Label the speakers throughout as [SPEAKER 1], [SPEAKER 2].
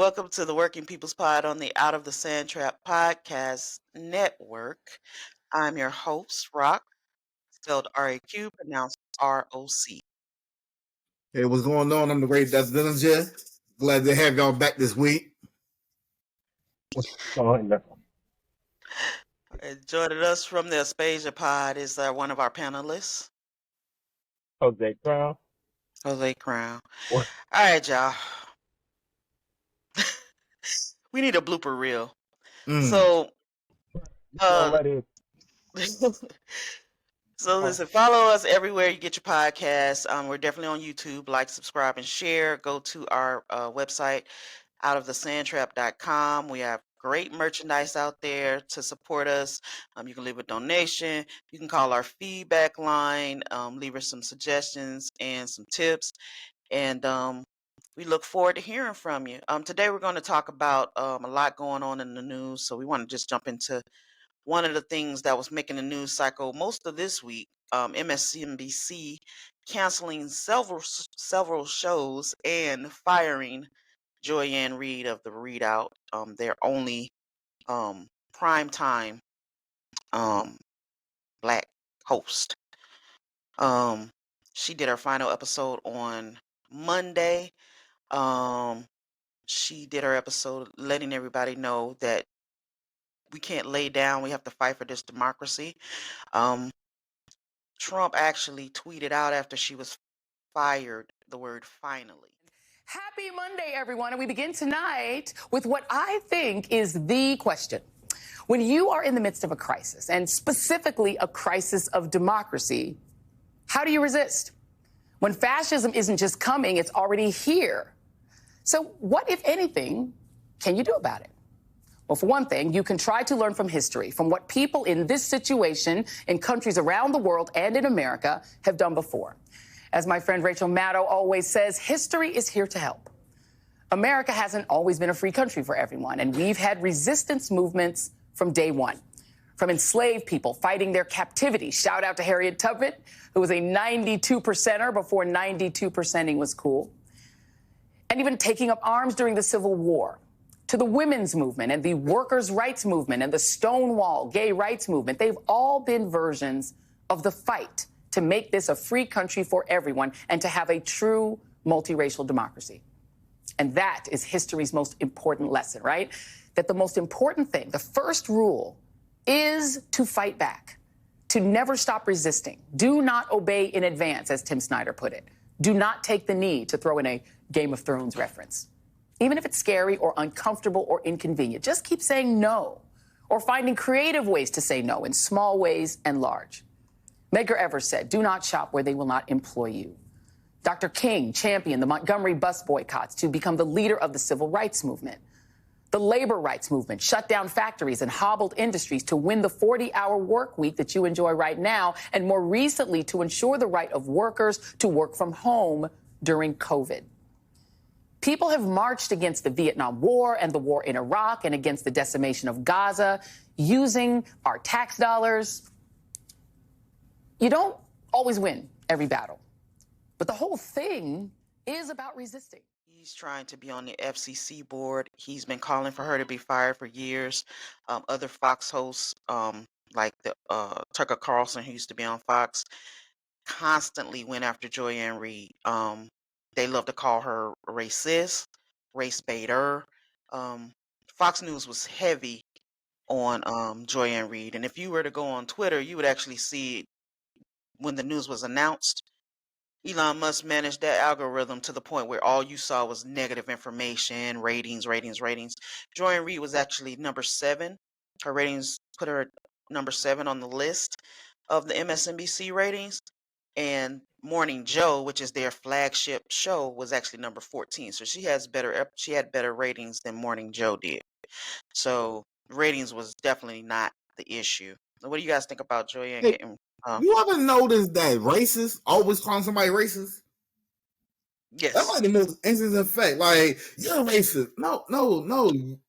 [SPEAKER 1] welcome to the Working People's Pod on the Out of the Sand Trap Podcast Network. I'm your host, Rock, spelled R-A-Q, pronounced R-O-C.
[SPEAKER 2] Hey, what's going on? I'm the Reid. That's Dillinger. Glad to have y'all back this week.
[SPEAKER 3] What's going on?
[SPEAKER 1] Joining us from the Aspasia Pod is one of our panelists,
[SPEAKER 3] Jose Crown.
[SPEAKER 1] Jose Crown.
[SPEAKER 3] What?
[SPEAKER 1] All right, y'all. We need a blooper reel. So,
[SPEAKER 3] Don't let it.
[SPEAKER 1] So listen, follow us everywhere you get your podcasts. We're definitely on YouTube. Like, subscribe, and share. Go to our website, outofthesandtrap.com. We have great merchandise out there to support us. You can leave a donation. You can call our feedback line, leave us some suggestions and some tips. And we look forward to hearing from you. Today we're going to talk about a lot going on in the news. So we want to just jump into one of the things that was making the news cycle most of this week. MSNBC canceling several shows and firing Joyanne Reid of the Read Out, their only prime time black host. She did her final episode on Monday. She did her episode letting everybody know that we can't lay down. We have to fight for this democracy. Trump actually tweeted out after she was fired the word finally.
[SPEAKER 4] Happy Monday, everyone. And we begin tonight with what I think is the question. When you are in the midst of a crisis, and specifically a crisis of democracy, how do you resist? When fascism isn't just coming, it's already here. So what, if anything, can you do about it? Well, for one thing, you can try to learn from history, from what people in this situation in countries around the world and in America have done before. As my friend Rachel Maddow always says, history is here to help. America hasn't always been a free country for everyone, and we've had resistance movements from day one. From enslaved people fighting their captivity. Shout out to Harriet Tubman, who was a 92%er before 92%ing was cool. And even taking up arms during the Civil War. To the women's movement and the workers' rights movement and the Stonewall gay rights movement. They've all been versions of the fight to make this a free country for everyone and to have a true multiracial democracy. And that is history's most important lesson, right? That the most important thing, the first rule, is to fight back, to never stop resisting. Do not obey in advance, as Tim Snyder put it. Do not take the knee, to throw in a Game of Thrones reference. Even if it's scary or uncomfortable or inconvenient, just keep saying no or finding creative ways to say no in small ways and large. Medgar Evers said, do not shop where they will not employ you. Dr. King championed the Montgomery bus boycotts to become the leader of the civil rights movement. The labor rights movement shut down factories and hobbled industries to win the 40-hour work week that you enjoy right now, and more recently to ensure the right of workers to work from home during COVID. People have marched against the Vietnam War and the war in Iraq and against the decimation of Gaza using our tax dollars. You don't always win every battle, but the whole thing is about resisting.
[SPEAKER 1] He's trying to be on the FCC board. He's been calling for her to be fired for years. Other Fox hosts, like the Tucker Carlson, who used to be on Fox, constantly went after Joyanne Reid. They love to call her racist, race baiter. Fox News was heavy on Joyanne Reid. And if you were to go on Twitter, you would actually see when the news was announced, Elon Musk managed that algorithm to the point where all you saw was negative information, ratings. Joyanne Reid was actually number 7. Her ratings put her at number 7 on the list of the MSNBC ratings. And Morning Joe, which is their flagship show, was actually number 14. So she had better ratings than Morning Joe did. So ratings was definitely not the issue. What do you guys think about Joyanne getting?
[SPEAKER 2] You ever noticed that racists always calling somebody racist?
[SPEAKER 1] Yes.
[SPEAKER 2] That's like the most instant effect. Like, you're racist. No.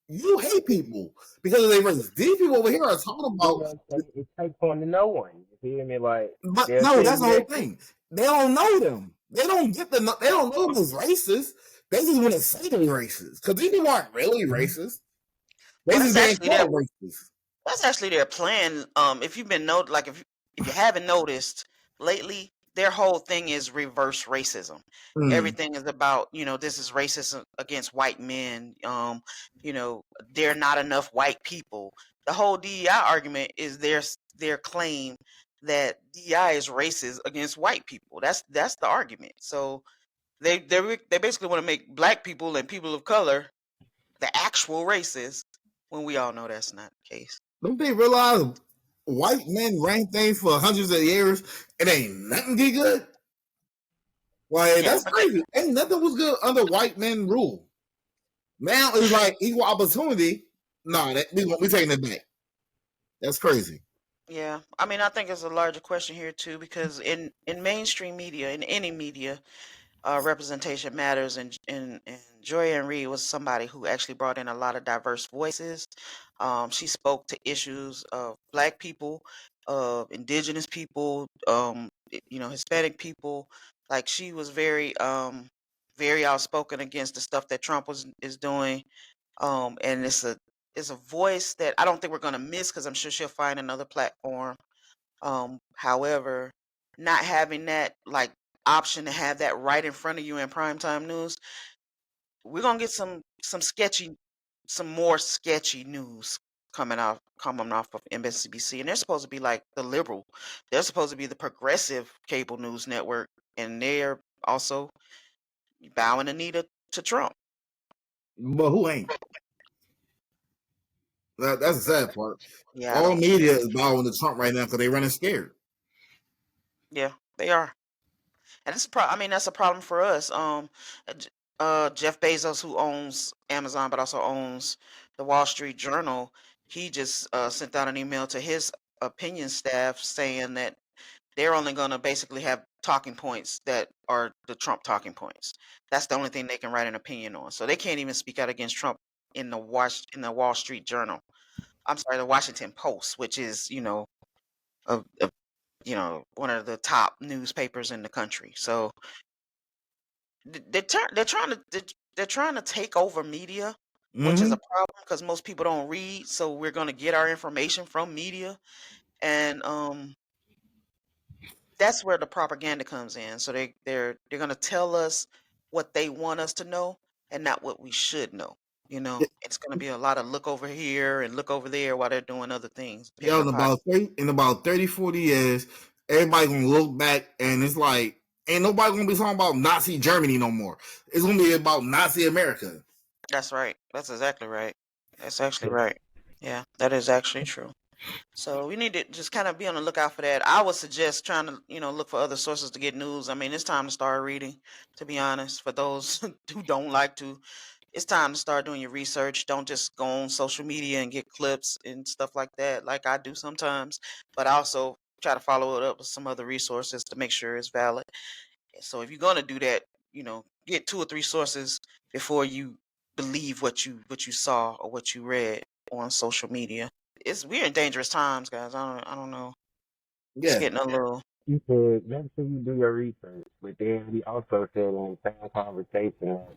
[SPEAKER 2] You hate people because of their race. These people over here are talking about.
[SPEAKER 3] It takes on to no one. You feel me? Like,
[SPEAKER 2] but no, that's the whole thing. They don't know them. They don't get the. They don't know who's racist. They just want to say they're racist because these people aren't really racist. They
[SPEAKER 1] Well,
[SPEAKER 2] just being called racist.
[SPEAKER 1] that's actually their plan. If you've been if you haven't noticed lately, their whole thing is reverse racism. Everything is about, this is racism against white men. There are not enough white people. The whole DEI argument is their claim that DEI is racist against white people. That's the argument. So they basically want to make black people and people of color the actual racists when we all know that's not the case.
[SPEAKER 2] Don't they realize white men ran things for hundreds of years and ain't nothing get good? Like, that's crazy. Ain't nothing was good under white men rule. Now it's like equal opportunity. No, we taking it back. That's crazy.
[SPEAKER 1] Yeah, I mean, I think it's a larger question here too, because in mainstream media, in any media, representation matters, and Joy and Reid was somebody who actually brought in a lot of diverse voices. She spoke to issues of Black people, of Indigenous people, Hispanic people. Like, she was very outspoken against the stuff that Trump is doing. And it's a voice that I don't think we're gonna miss because I'm sure she'll find another platform. However, not having that option to have that right in front of you in primetime news, we're gonna get some more sketchy news coming off of MSNBC, and they're supposed to be like the liberal, they're supposed to be the progressive cable news network, and they're also bowing the knee to Trump.
[SPEAKER 2] But who ain't? That's the sad part.
[SPEAKER 1] Yeah,
[SPEAKER 2] all media is bowing to Trump right now because they're running scared.
[SPEAKER 1] Yeah, they are. And that's a problem for us. Jeff Bezos, who owns Amazon but also owns the Wall Street Journal, he just sent out an email to his opinion staff saying that they're only going to basically have talking points that are the Trump talking points. That's the only thing they can write an opinion on. So they can't even speak out against Trump in the Wall Street Journal. I'm sorry, the Washington Post, which is one of the top newspapers in the country. So they're trying to take over media, which is a problem because most people don't read. So we're going to get our information from media, and that's where the propaganda comes in. So they're going to tell us what they want us to know and not what we should know. It's going to be a lot of look over here and look over there while they're doing other things.
[SPEAKER 2] Yeah, in about 30, 40 years, everybody gonna look back and it's like ain't nobody gonna be talking about Nazi Germany no more. It's gonna be about Nazi America.
[SPEAKER 1] That's right. That's exactly right. That's actually right. Yeah, that is actually true. So we need to just kind of be on the lookout for that. I would suggest trying to, look for other sources to get news. I mean, it's time to start reading, to be honest. For those who don't like to, it's time to start doing your research. Don't just go on social media and get clips and stuff like that, like I do sometimes. But I also try to follow it up with some other resources to make sure it's valid. So if you're gonna do that, get 2 or 3 sources before you believe what you saw or what you read on social media. We're in dangerous times, guys. I don't know. It's getting a little.
[SPEAKER 3] You said make sure you do your research, but then he also said in the same conversation that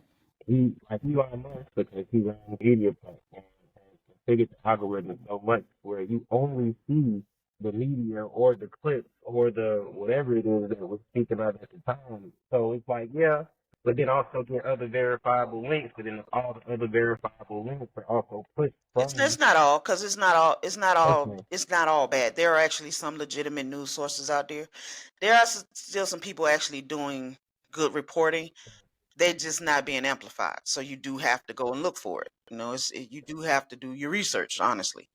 [SPEAKER 3] he like Elon Musk because he ran media platforms and configured the algorithm so much where you only see the media or the clips or the whatever it is that was speaking of at the time. So it's like, yeah, but then also get other verifiable links, but then all the other verifiable links are also pushed from
[SPEAKER 1] It's not all, because it's not all
[SPEAKER 3] Okay.
[SPEAKER 1] it's not all bad. There are actually some legitimate news sources out there. There are still some people actually doing good reporting. They're just not being amplified. So you do have to go and look for it. You do have to do your research, honestly.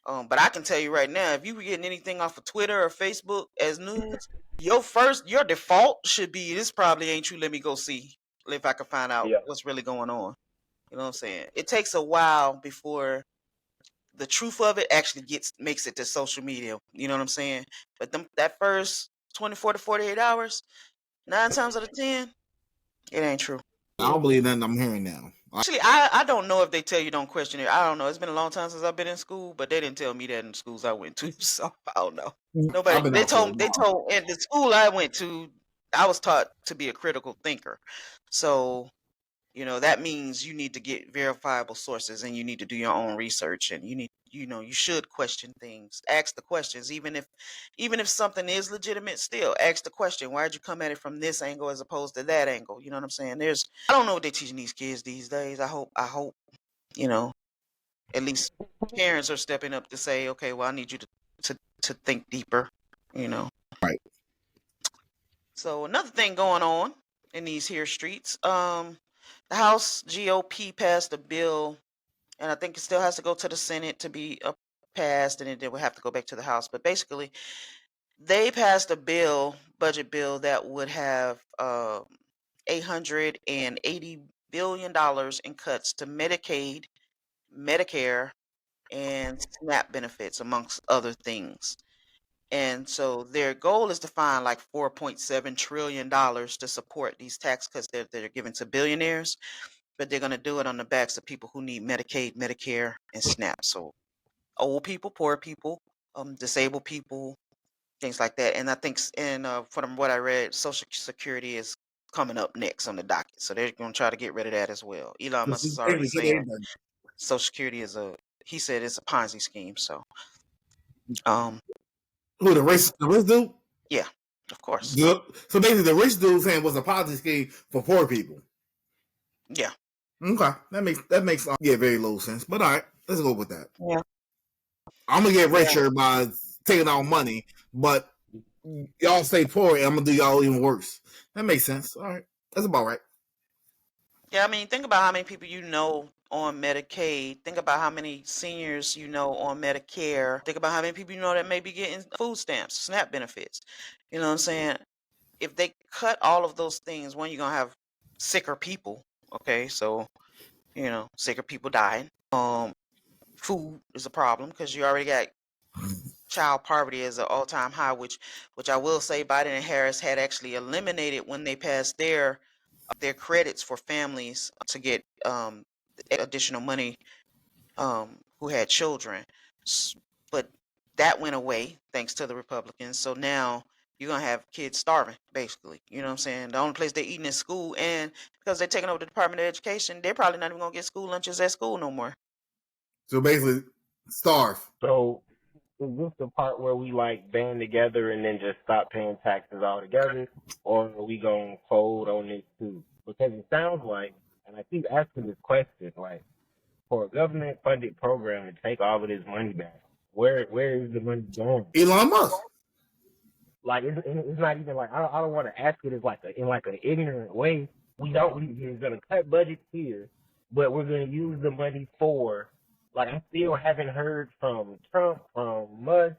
[SPEAKER 1] But I can tell you right now, if you were getting anything off of Twitter or Facebook as news, your default should be, this probably ain't true. Let me go see if I can find out
[SPEAKER 3] Yeah.
[SPEAKER 1] what's really going on. You know what I'm saying? It takes a while before the truth of it actually makes it to social media. You know what I'm saying? But that first 24 to 48 hours, 9 times out of 10, it ain't true.
[SPEAKER 2] I don't believe nothing I'm hearing now.
[SPEAKER 1] Actually, I don't know if they tell you don't question it. I don't know. It's been a long time since I've been in school, but they didn't tell me that in the schools I went to, so I don't know. Nobody. They told in the school I went to, I was taught to be a critical thinker. So, That means you need to get verifiable sources and you need to do your own research, and you should question things. Ask the questions, even if something is legitimate, still ask the question, why'd you come at it from this angle as opposed to that angle? You know what I'm saying? I don't know what they're teaching these kids these days. I hope, you know, at least parents are stepping up to say, okay, well, I need you to think deeper, you know.
[SPEAKER 2] Right.
[SPEAKER 1] So another thing going on in these here streets, the House GOP passed a bill, and I think it still has to go to the Senate to be passed, and it will have to go back to the House. But basically, they passed a budget bill that would have $880 billion in cuts to Medicaid, Medicare, and SNAP benefits, amongst other things. And so their goal is to find like $4.7 trillion to support these tax cuts that are given to billionaires, but they're going to do it on the backs of people who need Medicaid, Medicare, and SNAP. So old people, poor people, disabled people, things like that. And I think, from what I read, Social Security is coming up next on the docket. So they're going to try to get rid of that as well. Elon
[SPEAKER 2] Just
[SPEAKER 1] Musk is already
[SPEAKER 2] basically get
[SPEAKER 1] saying
[SPEAKER 2] everybody.
[SPEAKER 1] Social Security he said it's a Ponzi scheme. So, um,
[SPEAKER 2] Who the rich dude?
[SPEAKER 1] yeah, of course.
[SPEAKER 2] So basically, the rich dude saying was a policy scheme for poor people.
[SPEAKER 1] Yeah.
[SPEAKER 2] Okay, that makes very little sense. But all right, let's go with that.
[SPEAKER 1] Yeah.
[SPEAKER 2] I'm gonna get
[SPEAKER 1] Yeah.
[SPEAKER 2] richer by taking out money, but y'all stay poor, and I'm gonna do y'all even worse. That makes sense. All right, that's about right.
[SPEAKER 1] Yeah, I mean, think about how many people you know on Medicaid. Think about how many seniors you know on Medicare. Think about how many people you know that may be getting food stamps, SNAP benefits. You know what I'm saying? If they cut all of those things, one, you're gonna have sicker people. Okay, so sicker people dying. Food is a problem because you already got child poverty as an all-time high, which I will say Biden and Harris had actually eliminated when they passed their credits for families to get additional money, who had children. But that went away thanks to the Republicans. So now you're gonna have kids starving, basically. You know what I'm saying? The only place they're eating is school, and because they're taking over the Department of Education, they're probably not even gonna get school lunches at school no more.
[SPEAKER 2] So basically, starve.
[SPEAKER 3] So is this the part where we like band together and then just stop paying taxes altogether, or are we gonna fold on this too? Because it sounds like, and I keep asking this question, like for a government funded program to take all of this money back, where is the money going?
[SPEAKER 2] Elon Musk.
[SPEAKER 3] Like it's not even like I don't want to ask it as like in like an ignorant way. We're gonna cut budgets here, but we're gonna use the money for, like, I still haven't heard from Trump, from Musk,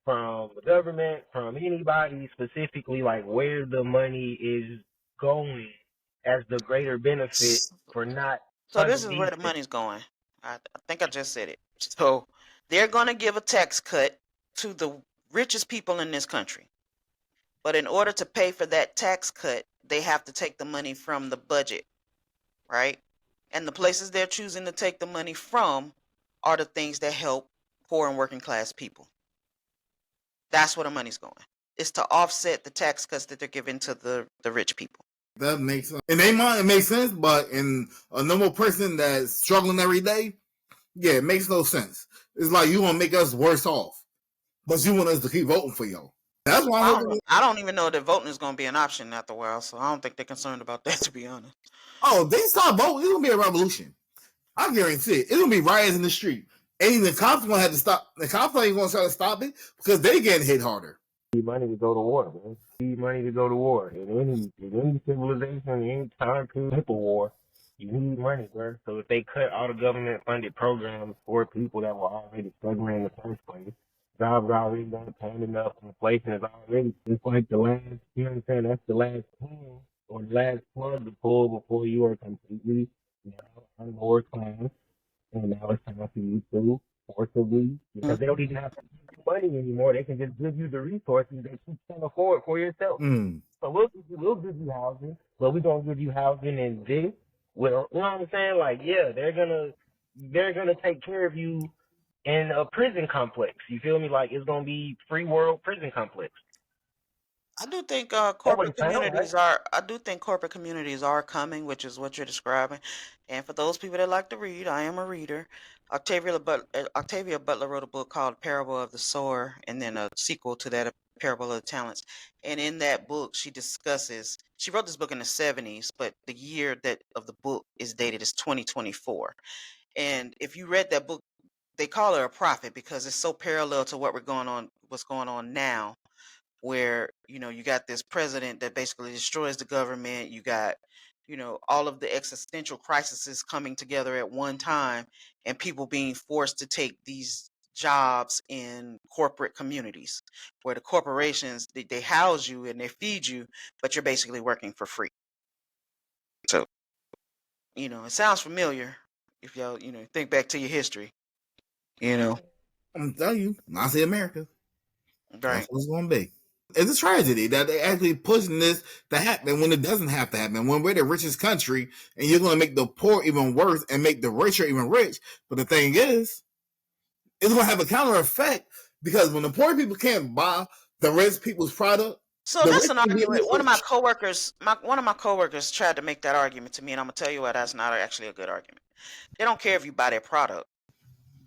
[SPEAKER 3] from the government, from anybody specifically like where the money is going as the greater benefit for not
[SPEAKER 1] So this
[SPEAKER 3] funding
[SPEAKER 1] is
[SPEAKER 3] these
[SPEAKER 1] where the
[SPEAKER 3] things.
[SPEAKER 1] money's going. I think I just said it. So they're gonna give a tax cut to the richest people in this country. But in order to pay for that tax cut, they have to take the money from the budget, right? And the places they're choosing to take the money from are the things that help poor and working class people. That's where the money's going. It's to offset the tax cuts that they're giving to the rich people.
[SPEAKER 2] That makes sense. In their mind, it makes sense, but in a normal person that's struggling every day, yeah, it makes no sense. It's like you want to make us worse off, but you want us to keep voting for y'all. That's why I'm looking.
[SPEAKER 1] I don't even know that voting is going to be an option after a while, so I don't think they're concerned about that, to be honest.
[SPEAKER 2] Oh, they start voting. It's gonna be a revolution. I guarantee it. It's gonna be riots in the street. And the cops gonna have to stop. The cops ain't gonna try to stop it because they getting hit harder.
[SPEAKER 3] Need money to go to war, man. Need money to go to war. In any civilization, any time period, people war, you need money, bro. So if they cut all the government funded programs for people that were already struggling in the first place, jobs are already done, paying enough, inflation is already, it's like the last, you know what I'm saying, that's the last pin or the last plug to pull before you are completely, out of lower class. And now it's time for you to forcibly, because they don't even have to give you money anymore. They can just give you the resources that you can't afford for yourself. So we'll give you housing, but we're gonna give you housing in this. Well, you know what I'm saying? Like, yeah, they're gonna take care of you in a prison complex. You feel me? Like, it's gonna be free world prison complex.
[SPEAKER 1] I do think
[SPEAKER 3] That what
[SPEAKER 1] corporate
[SPEAKER 3] it sound like.
[SPEAKER 1] communities are. I do think corporate communities are coming, which is what you're describing. And for those people that like to read, I am a reader. Octavia Butler wrote a book called Parable of the Sower, and then a sequel to that, A Parable of the Talents. And in that book, she discusses. She wrote this book in the 70s, but the year that of the book is dated is 2024. And if you read that book, they call her a prophet because it's so parallel to what's going on now, where you got this president that basically destroys the government. You got all of the existential crises coming together at one time, and people being forced to take these jobs in corporate communities where the corporations, they house you and they feed you, but you're basically working for free. So it sounds familiar if y'all think back to your history. you know
[SPEAKER 2] I'm telling you, Nazi America. That's
[SPEAKER 1] right.
[SPEAKER 2] what it's going to be. It's a tragedy that they actually pushing this to happen when it doesn't have to happen. When we're the richest country, and you're going to make the poor even worse and make the richer even rich. But the thing is, it's going to have a counter effect because when the poor people can't buy the rich people's product,
[SPEAKER 1] So
[SPEAKER 2] the
[SPEAKER 1] that's
[SPEAKER 2] rich
[SPEAKER 1] an
[SPEAKER 2] can get
[SPEAKER 1] argument. One of my
[SPEAKER 2] rich.
[SPEAKER 1] coworkers, one of my coworkers tried to make that argument to me, and I'm gonna tell you why that's not actually a good argument. They don't care if you buy their product.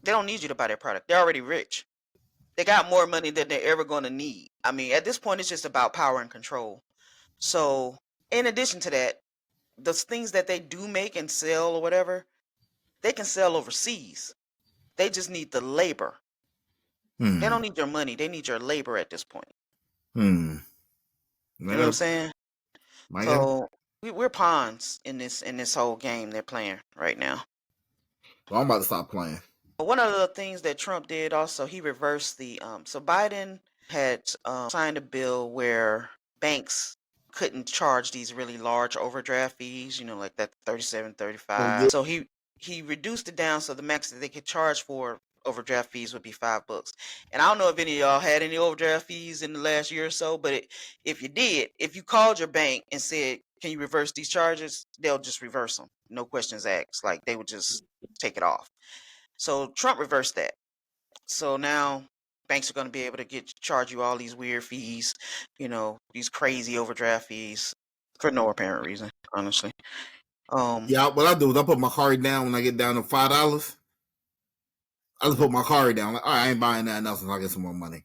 [SPEAKER 1] They don't need you to buy their product. They're already rich. They got more money than they're ever gonna need. I mean, at this point, it's just about power and control. So, in addition to that, the things that they do make and sell or whatever, they can sell overseas. They just need the labor. They don't need your money. They need your labor at this point.
[SPEAKER 2] Hmm.
[SPEAKER 1] You know what I'm saying?
[SPEAKER 2] Might have.
[SPEAKER 1] So we're pawns in this whole game they're playing right now.
[SPEAKER 2] Well, I'm about to stop playing.
[SPEAKER 1] But one of the things that Trump did also, he reversed the so Biden had signed a bill where banks couldn't charge these really large overdraft fees, like that 37,
[SPEAKER 2] So
[SPEAKER 1] 35.
[SPEAKER 2] get
[SPEAKER 1] So he reduced it down so the max that they could charge for overdraft fees would be $5. And I don't know if any of y'all had any overdraft fees in the last year or so, but if you did, if you called your bank and said, "Can you reverse these charges?" they'll just reverse them, no questions asked. Like they would just take it off. So Trump reversed that. So now banks are going to be able to charge you all these weird fees, these crazy overdraft fees for no apparent reason, honestly.
[SPEAKER 2] Yeah, what I do is I put my card down when I get down to $5. I just put my card down. Like, all right, I ain't buying nothing else until I get some more money.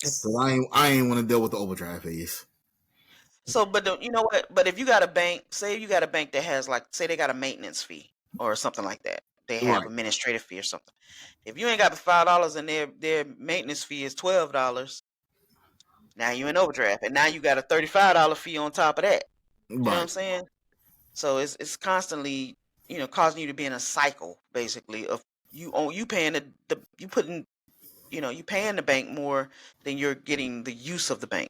[SPEAKER 2] Cause I ain't want to deal with the overdraft fees.
[SPEAKER 1] So, but you know what? But if you got a bank, say you got a bank that has say they got a maintenance fee or something like that, they have
[SPEAKER 2] Right.
[SPEAKER 1] administrative fee or something. If you ain't got the $5 and their maintenance fee is $12, now you in overdraft, and now you got a $35 fee on top of that. You know what I'm
[SPEAKER 2] Right.
[SPEAKER 1] saying? So it's constantly, causing you to be in a cycle basically of you paying the you putting, you paying the bank more than you're getting the use of the bank.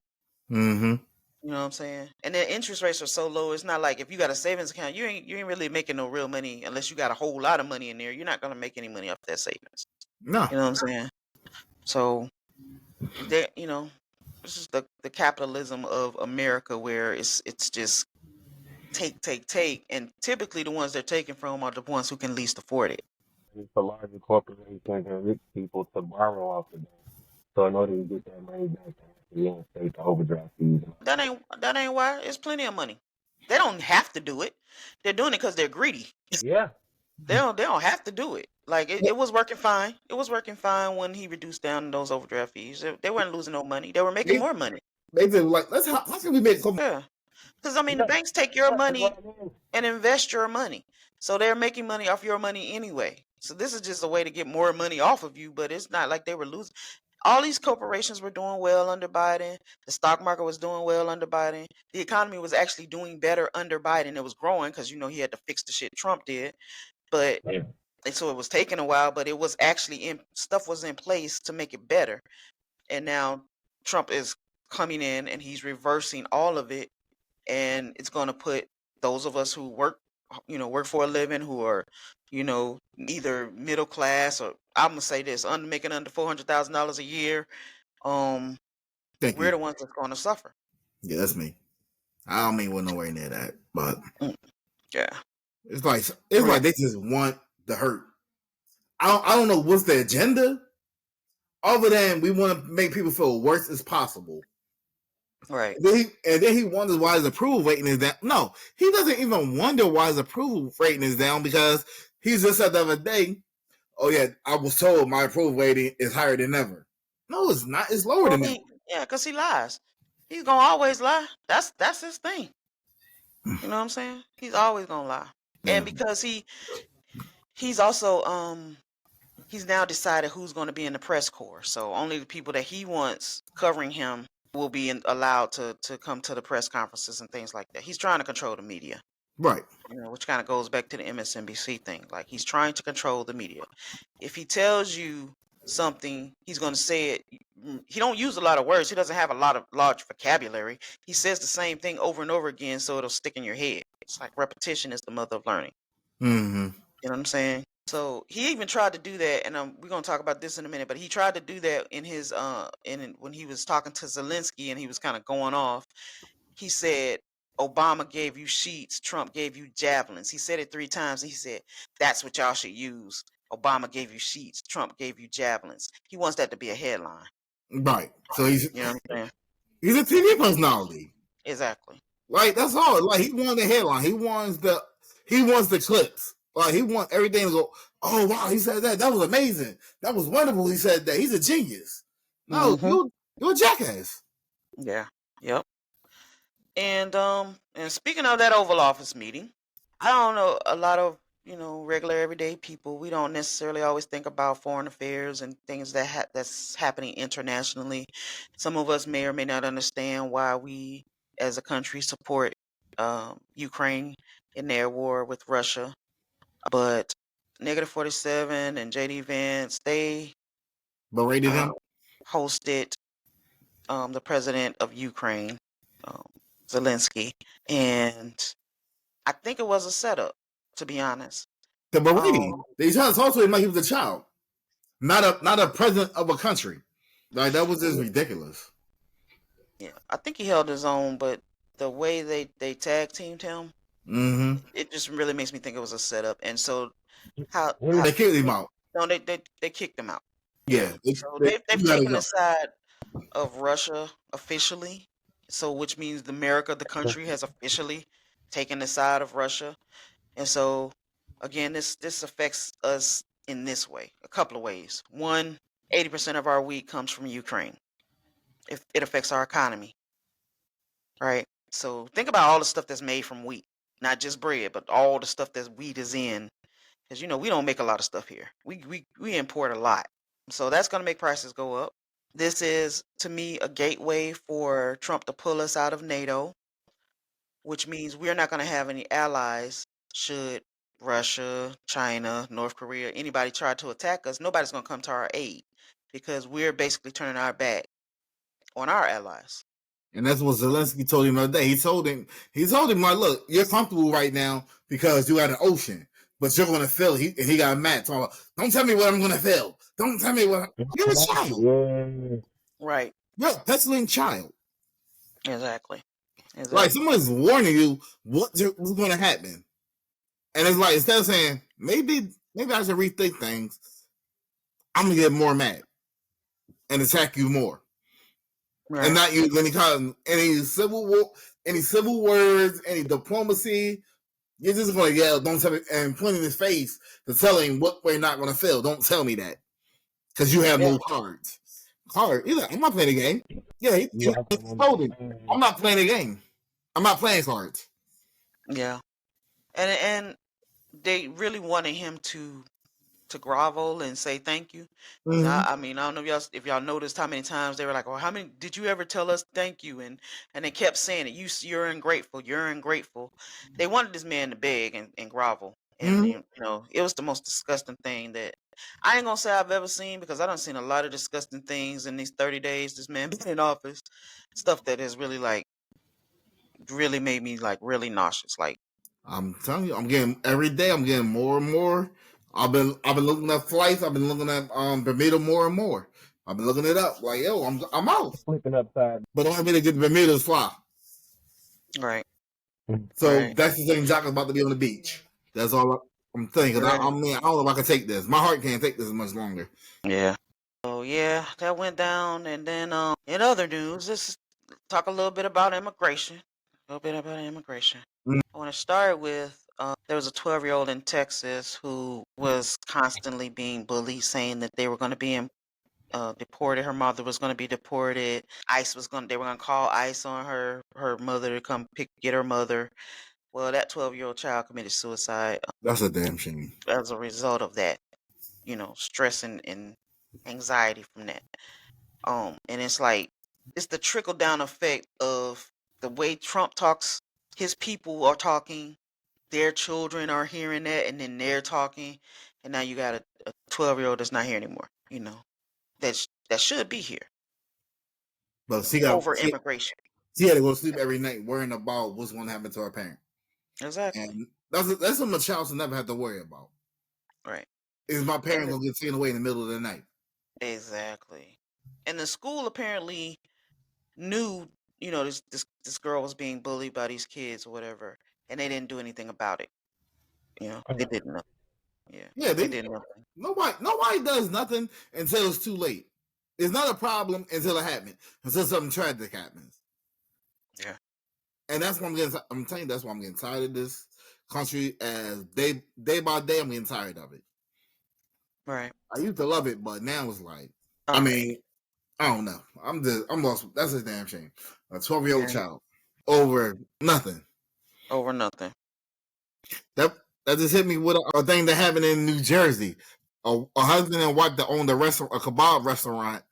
[SPEAKER 2] Mm-hmm.
[SPEAKER 1] You know what I'm saying? And then interest rates are so low. It's not like if you got a savings account, you ain't really making no real money unless you got a whole lot of money in there. You're not gonna make any money off that savings.
[SPEAKER 2] No.
[SPEAKER 1] You know what I'm saying? So there, this is the capitalism of America where it's just take, and typically the ones they're taking from are the ones who can least afford it.
[SPEAKER 3] It's for larger corporations and rich people to borrow off of them. So in order to get that money back, they have to reinstate the overdraft fees.
[SPEAKER 1] That ain't why. It's plenty of money. They don't have to do it. They're doing it because they're greedy.
[SPEAKER 3] Yeah.
[SPEAKER 1] They don't have to do it. Like it was working fine. It was working fine when he reduced down those overdraft fees. They weren't losing no money. They were making
[SPEAKER 2] They
[SPEAKER 1] more money.
[SPEAKER 2] they said like how can we make some
[SPEAKER 1] Yeah. Because I mean the
[SPEAKER 3] Yeah.
[SPEAKER 1] banks take your
[SPEAKER 3] Yeah. That's
[SPEAKER 1] money
[SPEAKER 3] what it is.
[SPEAKER 1] and invest your money. So they're making money off your money anyway. So this is just a way to get more money off of you, but it's not like they were losing. All these corporations were doing well under Biden. The stock market was doing well under Biden. The economy was actually doing better under Biden. It was growing because he had to fix the shit Trump did. But
[SPEAKER 3] Yeah.
[SPEAKER 1] and so it was taking a while, but it was actually stuff was in place to make it better. And now Trump is coming in and he's reversing all of it, and it's going to put those of us who work for a living, who are, either middle class, or I'm gonna say this, making under $400,000 a year,
[SPEAKER 2] thank
[SPEAKER 1] we're
[SPEAKER 2] you.
[SPEAKER 1] the ones that's going to suffer.
[SPEAKER 2] Yeah, that's me. I don't mean we're nowhere near that. But
[SPEAKER 1] Mm, yeah.
[SPEAKER 2] it's like they just want the hurt. I don't know what's the agenda other than we want to make people feel worse as possible.
[SPEAKER 1] Right.
[SPEAKER 2] And then he wonders why his approval rating is down. No, he doesn't even wonder why his approval rating is down because he just said the other day, "Oh yeah, I was told my approval rating is higher than ever." No, it's not. It's lower
[SPEAKER 1] Well,
[SPEAKER 2] than ever.
[SPEAKER 1] yeah, because he lies. He's gonna always lie. That's his thing. You know what I'm saying? He's always gonna lie.
[SPEAKER 2] Yeah.
[SPEAKER 1] And because he's also he's now decided who's going to be in the press corps. So only the people that he wants covering him will be allowed to come to the press conferences and things like that. He's trying to control the media,
[SPEAKER 2] Right.
[SPEAKER 1] which kind of goes back to the MSNBC thing. Like he's trying to control the media. If he tells you something, he's going to say it. He don't use a lot of words. He doesn't have a lot of large vocabulary. He says the same thing over and over again, so it'll stick in your head. It's like repetition is the mother of learning.
[SPEAKER 2] Mm-hmm.
[SPEAKER 1] You know what I'm saying? So he even tried to do that, and we're gonna talk about this in a minute. But he tried to do that in his when he was talking to Zelensky, and he was kind of going off. He said Obama gave you sheets, Trump gave you javelins. He said it 3 times. He said that's what y'all should use. Obama gave you sheets, Trump gave you javelins. He wants that to be a headline.
[SPEAKER 2] Right. So he's
[SPEAKER 1] You know what I'm saying?
[SPEAKER 2] he's a TV personality.
[SPEAKER 1] Exactly.
[SPEAKER 2] Like that's all. Like he wants the headline. He wants the clips. Like he wants everything to go. Oh wow, he said that. That was amazing. That was wonderful. He said that. He's a genius. No, you're a jackass.
[SPEAKER 1] Yeah. Yep. And speaking of that Oval Office meeting, I don't know a lot of regular everyday people. We don't necessarily always think about foreign affairs and things that's happening internationally. Some of us may or may not understand why we, as a country, support Ukraine in their war with Russia. But Negative 47 and JD Vance, they
[SPEAKER 2] Berated him.
[SPEAKER 1] hosted the president of Ukraine, um, Zelensky, and I think it was a setup, to be honest.
[SPEAKER 2] The berating. They tried to talk to him like he was a child, not a president of a country. Like that was just ridiculous.
[SPEAKER 1] Yeah, I think he held his own, but the way they tag teamed him, it just really makes me think it was a setup. And so how
[SPEAKER 2] they kicked him out?
[SPEAKER 1] No, they kicked him out.
[SPEAKER 2] Yeah.
[SPEAKER 1] So they've taken the side of Russia officially. So which means the country, has officially taken the side of Russia. And so again, this affects us in this way, a couple of ways. One, 80% of our wheat comes from Ukraine. If it affects our economy, right? So think about all the stuff that's made from wheat, not just bread, but all the stuff that wheat is in. Because we don't make a lot of stuff here. We import a lot. So that's going to make prices go up. This is, to me, a gateway for Trump to pull us out of NATO, which means we're not going to have any allies should Russia, China, North Korea, anybody try to attack us. Nobody's going to come to our aid because we're basically turning our back on our allies.
[SPEAKER 2] And that's what Zelensky told him the other day. He told him, like, look, you're comfortable right now because you got an ocean, but you're going to feel it. He got mad. Talking about, don't tell me what I'm going to feel. Don't tell me what. You're a child.
[SPEAKER 3] Yeah.
[SPEAKER 1] Right.
[SPEAKER 2] You're a petulant child.
[SPEAKER 1] Exactly.
[SPEAKER 2] Like someone's warning you what's going to happen. And it's like, instead of saying, maybe I should rethink things, I'm going to get more mad and attack you more. Right. And not use any civil words, any diplomacy. You're just going to yell, don't tell me, and point in his face to tell him what we're not going to feel. Don't tell me that. Because you have no cards. He's like, I'm not playing a game. Yeah, he told him, I'm not playing a game. I'm not playing cards.
[SPEAKER 1] Yeah. And they really wanted him to grovel and say thank you. I mean, I don't know if y'all noticed how many times they were like, "Well, how many did you ever tell us thank you?" And they kept saying it. You're ungrateful. You're ungrateful. They wanted this man to beg and grovel, and it was the most disgusting thing that I ain't gonna say I've ever seen, because I done seen a lot of disgusting things in these 30 days this man been in office. Stuff that has really really made me really nauseous. Like,
[SPEAKER 2] I'm telling you, I'm getting more and more. I've been looking at flights. I've been looking at Bermuda more and more. I've been looking it up. Like, yo, I'm out.
[SPEAKER 3] Flipping upside.
[SPEAKER 2] But don't want me to get Bermuda's fly.
[SPEAKER 1] Right.
[SPEAKER 2] So that's the thing. Jack is about to be on the beach. That's all I'm thinking. Right. I mean, I don't know if I can take this. My heart can't take this much longer.
[SPEAKER 1] Yeah. So yeah, that went down. And then in other news, this talk a little bit about immigration. A little bit about immigration.
[SPEAKER 2] Mm.
[SPEAKER 1] I want to start with there was a 12-year-old in Texas who was constantly being bullied, saying that they were going to be deported. Her mother was going to be deported. They were going to call ICE on her mother to come get her mother. Well, that 12-year-old child committed suicide
[SPEAKER 2] That's a damn shame.
[SPEAKER 1] as a result of that, stress and anxiety from that. And it's like, it's the trickle down effect of the way Trump talks, his people are talking, their children are hearing that, and then they're talking, and now you got a 12-year-old that's not here anymore, that should be here
[SPEAKER 2] But
[SPEAKER 1] over immigration.
[SPEAKER 2] she had to go to sleep every night worrying about what's going to happen to her parent.
[SPEAKER 1] Exactly.
[SPEAKER 2] And that's something a child should never have to worry about.
[SPEAKER 1] Right.
[SPEAKER 2] Is my parent
[SPEAKER 1] And
[SPEAKER 2] going to get taken away in the middle of the night?
[SPEAKER 1] exactly. And the school apparently knew, this girl was being bullied by these kids or whatever, and they didn't do anything about it. They didn't know. Yeah.
[SPEAKER 2] Yeah,
[SPEAKER 1] They didn't know.
[SPEAKER 2] nobody does nothing until it's too late. It's not a problem until it happens. Until something tragic happens.
[SPEAKER 1] Yeah.
[SPEAKER 2] And that's why I'm telling you, that's why I'm getting tired of this country. As day by day, I'm getting tired of it.
[SPEAKER 1] Right.
[SPEAKER 2] I used to love it, but now it's like,
[SPEAKER 1] All
[SPEAKER 2] I
[SPEAKER 1] right.
[SPEAKER 2] mean, I don't know. I'm lost. That's a damn shame. A 12-year-old
[SPEAKER 1] Yeah.
[SPEAKER 2] child over nothing.
[SPEAKER 1] Over nothing.
[SPEAKER 2] That just hit me with a thing that happened in New Jersey. A husband and wife that owned a kebab restaurant.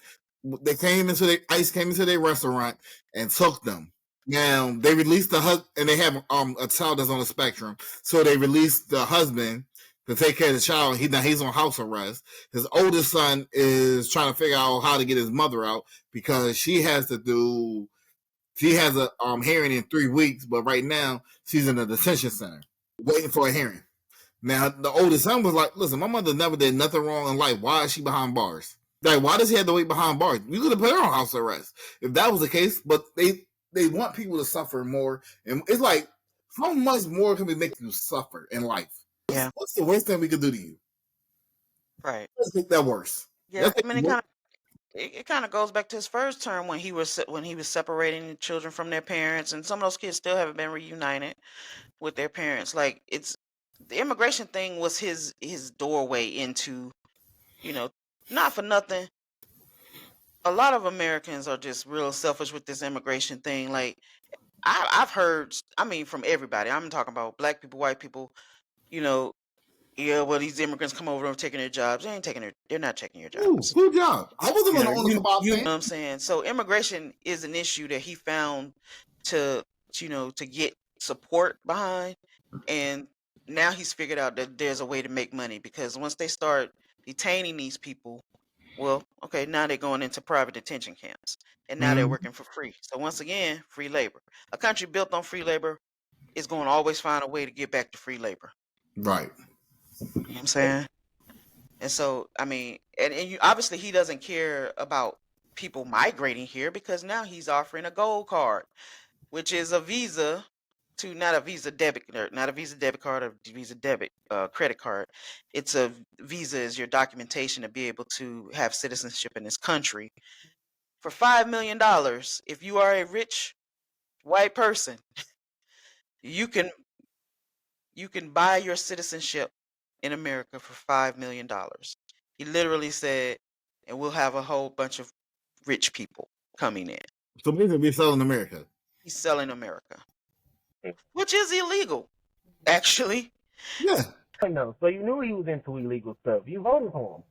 [SPEAKER 2] ICE came into their restaurant and took them. Now they released the husband, and they have a child that's on the spectrum. So they released the husband to take care of the child. He's on house arrest. His oldest son is trying to figure out how to get his mother out because she has a hearing in 3 weeks, but right now she's in a detention center waiting for a hearing. Now the oldest son was like, "Listen, my mother never did nothing wrong in life. Why is she behind bars? Like, why does he have to wait behind bars? You could have put her on house arrest if that was the case." But they want people to suffer more, and it's like, how much more can we make you suffer in life?
[SPEAKER 1] Yeah.
[SPEAKER 2] What's the worst thing we could do to you?
[SPEAKER 1] Right.
[SPEAKER 2] Let's make that worse.
[SPEAKER 1] Yeah. I mean, it kind of goes back to his first term when he was separating the children from their parents, and some of those kids still haven't been reunited with their parents. Like, the immigration thing was his doorway into, not for nothing. A lot of Americans are just real selfish with this immigration thing. Like, I've heard, I mean, from everybody. I'm talking about black people, white people. Yeah, well, these immigrants come over and taking their jobs. They're not taking your jobs.
[SPEAKER 2] Good job. I wasn't going to own a kebab
[SPEAKER 1] You know
[SPEAKER 2] stand.
[SPEAKER 1] what I'm saying? So immigration is an issue that he found to get support behind, and now he's figured out that there's a way to make money because once they start detaining these people, well, okay, now they're going into private detention camps, and now they're working for free. So once again, free labor. A country built on free labor is going to always find a way to get back to free labor.
[SPEAKER 2] Right.
[SPEAKER 1] You know what I'm saying? And so, I mean, and obviously he doesn't care about people migrating here because now he's offering a gold card, which is a visa to not a Visa debit card or Visa debit credit card. It's a visa is your documentation to be able to have citizenship in this country. For $5 million, if you are a rich white person, you can buy your citizenship in America for $5 million. He literally said, and we'll have a whole bunch of rich people coming in.
[SPEAKER 2] So basically, we're selling America.
[SPEAKER 1] He's selling America, which is illegal, actually.
[SPEAKER 2] Yeah.
[SPEAKER 3] I know. So you knew he was into illegal stuff. You voted for him.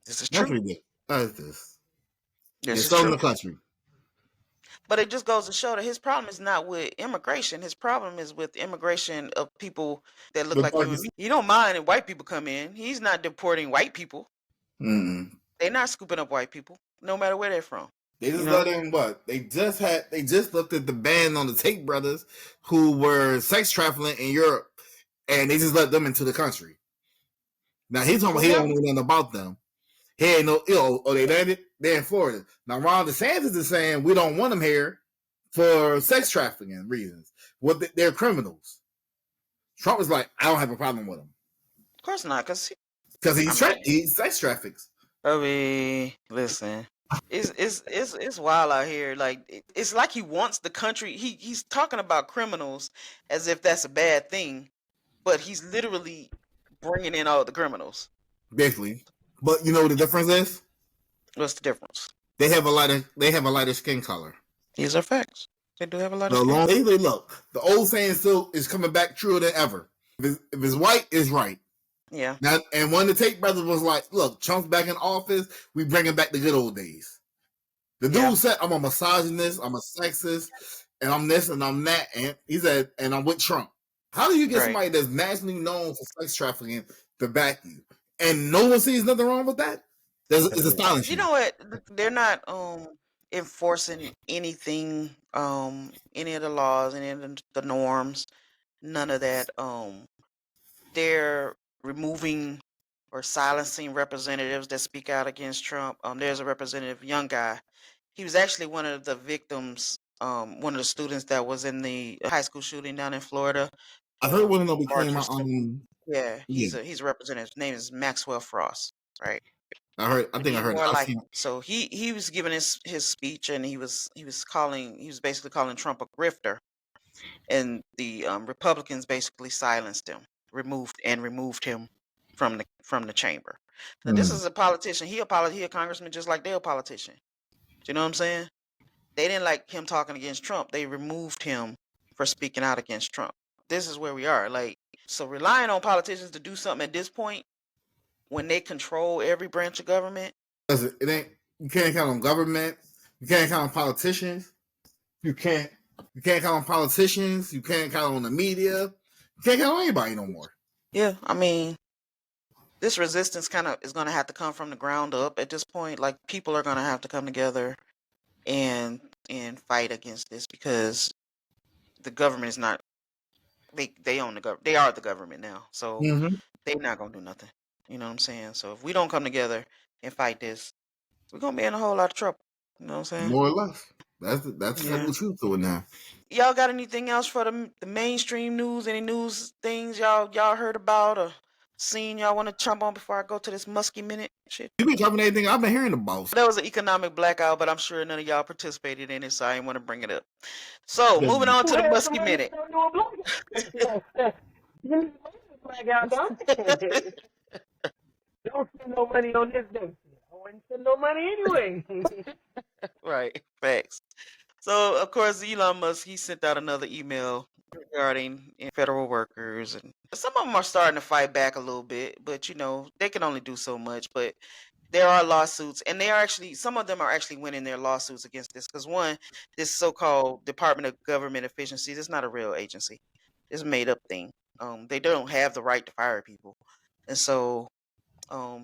[SPEAKER 1] This is
[SPEAKER 2] That's
[SPEAKER 1] true.
[SPEAKER 2] ridiculous. That's this. You're
[SPEAKER 1] This is
[SPEAKER 2] selling
[SPEAKER 1] true.
[SPEAKER 2] the country.
[SPEAKER 1] But it just goes to show that his problem is not with immigration. His problem is with immigration of people that look like you and me. He don't mind if white people come in. He's not deporting white people. They're not scooping up white people, no matter where they're from.
[SPEAKER 2] They just let in what? They just looked at the ban on the Tate brothers who were sex trafficking in Europe, and they just let them into the country. Now he's talking about he don't know nothing about them. He ain't no they landed there in Florida. Now Ron DeSantis is saying we don't want them here for sex trafficking reasons. They're criminals. Trump is like, I don't have a problem with them.
[SPEAKER 1] Of course not, because
[SPEAKER 2] he's sex traffics.
[SPEAKER 1] I mean, listen, It's wild out here. Like it's like he wants the country. He's talking about criminals as if that's a bad thing, but he's literally bringing in all the criminals.
[SPEAKER 2] basically. But you know what the difference is?
[SPEAKER 1] What's the difference?
[SPEAKER 2] They have a lighter skin color.
[SPEAKER 1] These are facts. They do have a lot of
[SPEAKER 2] The
[SPEAKER 1] skin.
[SPEAKER 2] long they look, the old saying still is coming back truer than ever. If it's white, it's right.
[SPEAKER 1] Yeah.
[SPEAKER 2] Now, and one of the Tate brothers was like, "Look, Trump's back in office. We bringing back the good old days." The
[SPEAKER 1] Yeah.
[SPEAKER 2] dude said, "I'm a misogynist, I'm a sexist, and I'm this and I'm that." And he said, "And I'm with Trump." How do you get
[SPEAKER 1] Right.
[SPEAKER 2] somebody that's nationally known for sex trafficking to back you, and no one sees nothing wrong with that? It's
[SPEAKER 1] You
[SPEAKER 2] astonishing.
[SPEAKER 1] know what? They're not enforcing anything, any of the laws, any of the norms, none of that. They're removing or silencing representatives that speak out against Trump. There's a representative, young guy. He was actually one of the victims, one of the students that was in the high school shooting down in Florida.
[SPEAKER 2] I heard one of them became
[SPEAKER 1] Marjorie Yeah,
[SPEAKER 2] yeah.
[SPEAKER 1] he's a representative. His name is Maxwell Frost, right?
[SPEAKER 2] I
[SPEAKER 1] And
[SPEAKER 2] think I
[SPEAKER 1] he's
[SPEAKER 2] heard it.
[SPEAKER 1] more
[SPEAKER 2] I've
[SPEAKER 1] like
[SPEAKER 2] seen
[SPEAKER 1] him. So he was giving his speech, and he was basically calling Trump a grifter, and the Republicans basically silenced him, removed him from the chamber. Now this is a politician. He a congressman just like they're a politician. Do you know what I'm saying? They didn't like him talking against Trump. They removed him for speaking out against Trump. This is where we are. Like, so relying on politicians to do something at this point when they control every branch of government.
[SPEAKER 2] it ain't. You can't count on government. You can't count on politicians. You can't count on politicians. You can't count on the media. You can't count on anybody no more.
[SPEAKER 1] Yeah, I mean, this resistance kind of is going to have to come from the ground up at this point. Like, people are going to have to come together and fight against this because the government is not. They own the government. They are the government now, so they're not gonna do nothing. You know what I'm saying? So if we don't come together and fight this, we're gonna be in a whole lot of trouble. You know what I'm saying?
[SPEAKER 2] More or less. That's
[SPEAKER 1] Yeah.
[SPEAKER 2] the truth to it now.
[SPEAKER 1] Y'all got anything else for the mainstream news? Any news things y'all heard about or seen y'all want to jump on before I go to this musky minute shit?
[SPEAKER 2] You been covering anything I've been hearing about.
[SPEAKER 1] There was an economic blackout, but I'm sure none of y'all participated in it, so I didn't want to bring it up. So moving on to the musky minute.
[SPEAKER 3] Blackout, don't spend no money on this day. I wouldn't spend no money anyway.
[SPEAKER 1] Right, facts. So of course Elon Musk, he sent out another email regarding federal workers, and some of them are starting to fight back a little bit, but you know they can only do so much. But there are lawsuits, and some of them are actually winning their lawsuits against this because one, this so-called Department of Government Efficiency, this is not a real agency. It's a made-up thing. They don't have the right to fire people, and so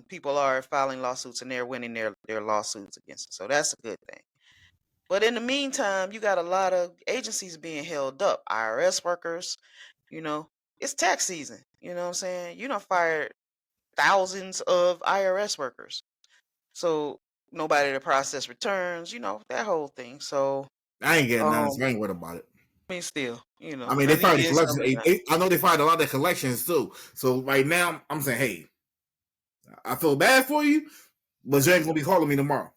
[SPEAKER 1] people are filing lawsuits and they're winning their lawsuits against it. So that's a good thing. But in the meantime, you got a lot of agencies being held up. IRS workers, you know, it's tax season. You know what I'm saying? You don't fired thousands of IRS workers. So nobody to process returns, you know, that whole thing. So
[SPEAKER 2] I ain't getting none, so I ain't worried about it.
[SPEAKER 1] I mean, still, you know.
[SPEAKER 2] I mean, they fired the collections. I know they fired a lot of their collections too. So right now, I'm saying, hey, I feel bad for you, but you ain't gonna be calling me tomorrow.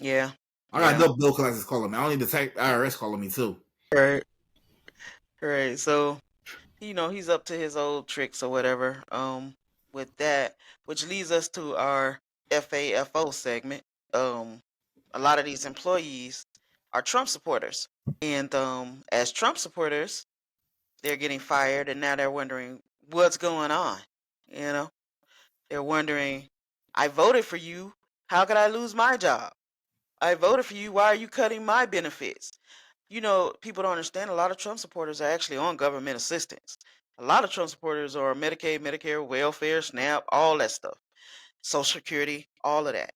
[SPEAKER 1] Yeah.
[SPEAKER 2] I got enough bill collectors calling me. I don't need the IRS calling me too.
[SPEAKER 1] Right. Right. So, you know, he's up to his old tricks or whatever. With that, which leads us to our FAFO segment. A lot of these employees are Trump supporters, and as Trump supporters, they're getting fired, and now they're wondering what's going on. You know, they're wondering, I voted for you. How could I lose my job? I voted for you. Why are you cutting my benefits? You know, people don't understand. A lot of Trump supporters are actually on government assistance. A lot of Trump supporters are Medicaid, Medicare, welfare, SNAP, all that stuff, Social Security, all of that.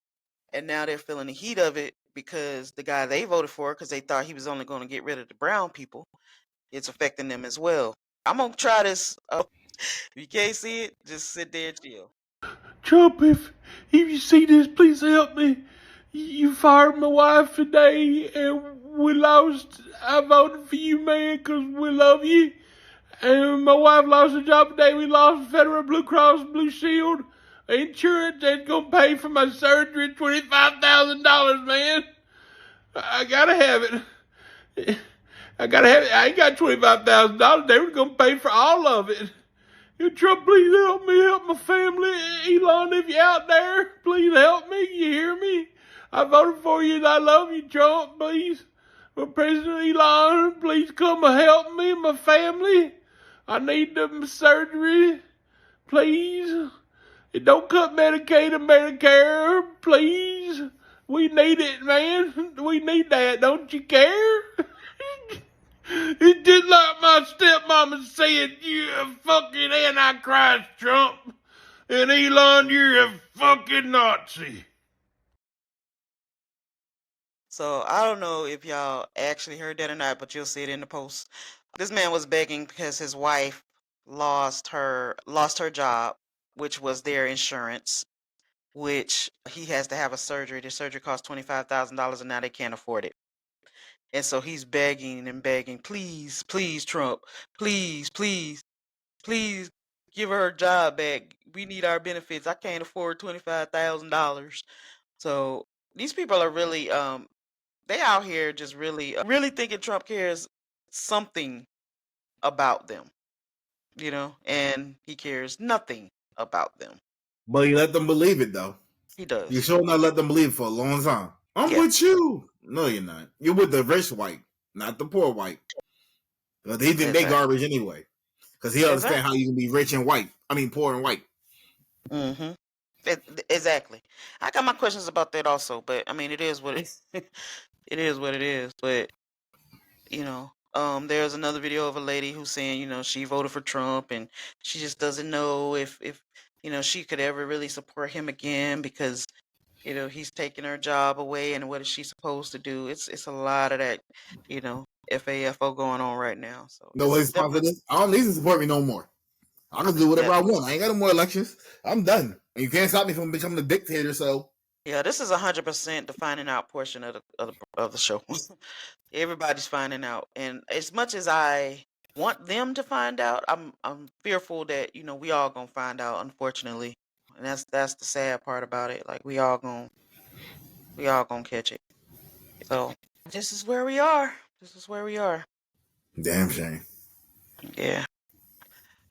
[SPEAKER 1] And now they're feeling the heat of it because the guy they voted for, because they thought he was only going to get rid of the brown people, it's affecting them as well. I'm going to try this. If you can't see it, just sit there and chill.
[SPEAKER 5] Trump, if you see this, please help me. You fired my wife today, and we lost. I voted for you, man, because we love you. And my wife lost her job today. We lost Federal Blue Cross Blue Shield. insurance that's gonna pay for my surgery, $25,000, man. I gotta have it. I gotta have it. I ain't got $25,000. They were gonna pay for all of it. Trump, please help me, help my family. Elon, if you're out there, please help me. You hear me? I voted for you and I love you, Trump. Please, for President Elon, please come and help me and my family. I need the surgery. Please. Don't cut Medicaid and Medicare, please. We need it, man. We need that. Don't you care? It's just like my stepmama said, you're a fucking Antichrist, Trump. And Elon, you're a fucking Nazi.
[SPEAKER 1] So I don't know if y'all actually heard that or not, but you'll see it in the post. This man was begging because his wife lost her job, which was their insurance, which he has to have a surgery. The surgery costs $25,000 and now they can't afford it. And so he's begging and begging, please, please, Trump, please, please, please give her job back. We need our benefits. I can't afford $25,000. So these people are really they out here just really thinking Trump cares something about them, and he cares nothing about them.
[SPEAKER 2] But you let them believe it, though.
[SPEAKER 1] He does.
[SPEAKER 2] You sure not let them believe it for a long time. I'm
[SPEAKER 1] Yeah.
[SPEAKER 2] with you. No, you're not. You're with the rich white, not the poor white. But they think they garbage anyway. Because he understand how you can be rich and white. I mean, poor and white.
[SPEAKER 1] Mm-hmm. Exactly. I got my questions about that also, but I mean, it is what it it is what it is. But there's another video of a lady who's saying, she voted for Trump and she just doesn't know if she could ever really support him again because he's taking her job away and what is she supposed to do? It's a lot of that, FAFO going on right now. So
[SPEAKER 2] no response to this. I don't need to support me no more. I can do whatever I want. I ain't got no more elections. I'm done. And you can't stop me from becoming a dictator. So
[SPEAKER 1] yeah, this is 100% the finding out portion of the show. Everybody's finding out, and as much as I want them to find out, I'm fearful that we all gonna find out, unfortunately, and that's the sad part about it. Like we all gonna catch it. So this is where we are. This is where we are.
[SPEAKER 2] damn shame.
[SPEAKER 1] Yeah.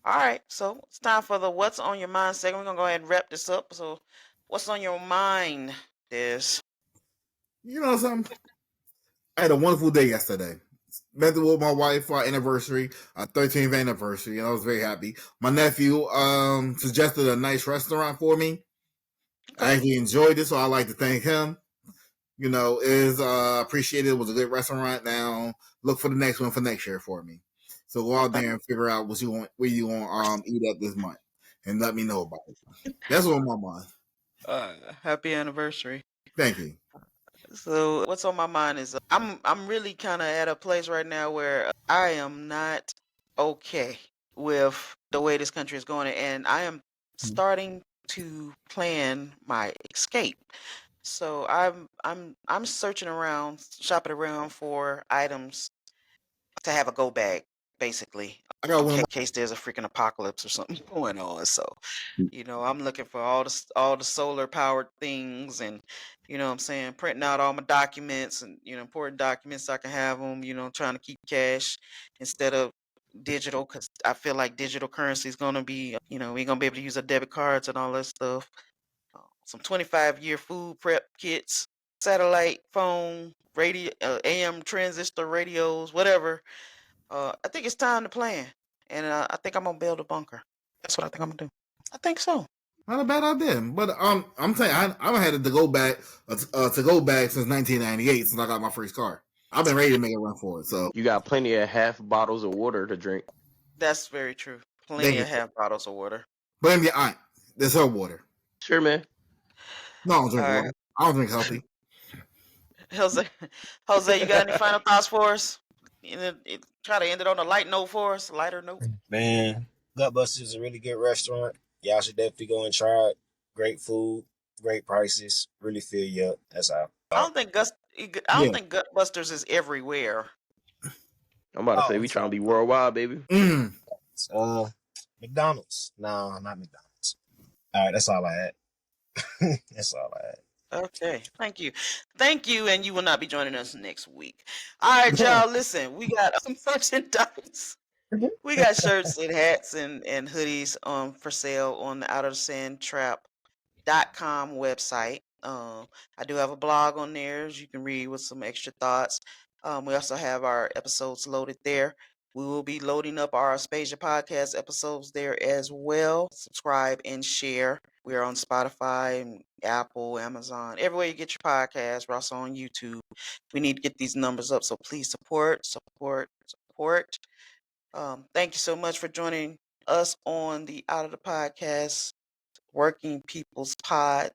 [SPEAKER 1] All right, so it's time for the What's on Your Mind segment. We're gonna go ahead and wrap this up. So, what's on your mind, Des?
[SPEAKER 2] You know something? I had a wonderful day yesterday. Met with my wife for our anniversary, our 13th anniversary, and I was very happy. My nephew suggested a nice restaurant for me.
[SPEAKER 1] Okay.
[SPEAKER 2] I actually enjoyed it, so I'd like to thank him. Is appreciated. It was a good restaurant. Now look for the next one for next year for me. So go out there and figure out where you want eat at this month, and let me know about it. That's what on my mind.
[SPEAKER 1] Happy anniversary.
[SPEAKER 2] Thank you.
[SPEAKER 1] So what's on my mind is I'm really kind of at a place right now where I am not okay with the way this country is going, and I am starting to plan my escape. So I'm searching around, shopping around for items to have a go bag, basically,
[SPEAKER 2] I got one.
[SPEAKER 1] in case there's a freaking apocalypse or something going on. So, I'm looking for all the solar powered things, and what I'm saying, printing out all my documents and important documents so I can have them. Trying to keep cash instead of digital because I feel like digital currency is gonna be, we're gonna be able to use our debit cards and all that stuff. Some 25-year food prep kits, satellite phone, radio, AM transistor radios, whatever. I think it's time to plan, and I think I'm gonna build a bunker. That's what I think I'm gonna do. I think so.
[SPEAKER 2] Not a bad idea, but I'm saying I've had a to-go bag since 1998 since I got my first car. I've been ready to make a run for it. So
[SPEAKER 3] You got plenty of half bottles of water to drink.
[SPEAKER 1] That's very true. Plenty of half bottles of water.
[SPEAKER 2] blame your aunt. There's her water.
[SPEAKER 3] Sure, man.
[SPEAKER 2] No, I don't drink
[SPEAKER 1] All
[SPEAKER 2] water.
[SPEAKER 1] right.
[SPEAKER 2] I don't drink healthy.
[SPEAKER 1] Jose, you got any final thoughts for us? Try to end it on a lighter note.
[SPEAKER 6] Man, Gutbusters is a really good restaurant. Y'all should definitely go and try it. Great food, great prices. Really fill you up. That's all.
[SPEAKER 1] I don't think Gutbusters is everywhere.
[SPEAKER 3] I'm about to say we trying to be worldwide, baby.
[SPEAKER 2] Mm.
[SPEAKER 6] McDonald's. No, not McDonald's. All right, that's all I had. That's all I had.
[SPEAKER 1] Okay, thank you. Thank you, and you will not be joining us next week. All right, y'all, listen, we got some merchandise. We got shirts and hats and hoodies for sale on the Out of the Sand Trap.com website. I do have a blog on there as you can read with some extra thoughts. We also have our episodes loaded there. We will be loading up our Aspasia podcast episodes there as well. Subscribe and share. We are on Spotify, and Apple, Amazon, everywhere you get your podcast. We're also on YouTube. We need to get these numbers up, so please support, support, support. Thank you so much for joining us on the Out of the Podcast Working People's Pod.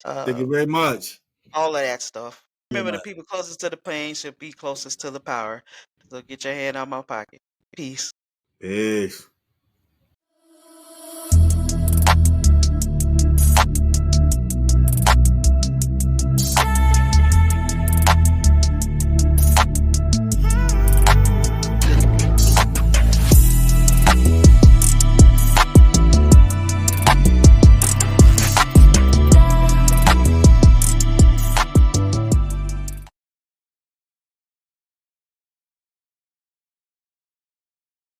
[SPEAKER 2] Thank you very much.
[SPEAKER 1] All of that stuff.
[SPEAKER 2] Very
[SPEAKER 1] Remember, the
[SPEAKER 2] much.
[SPEAKER 1] people closest to the pain should be closest to the power. So get your hand out my pocket. Peace.
[SPEAKER 2] Peace.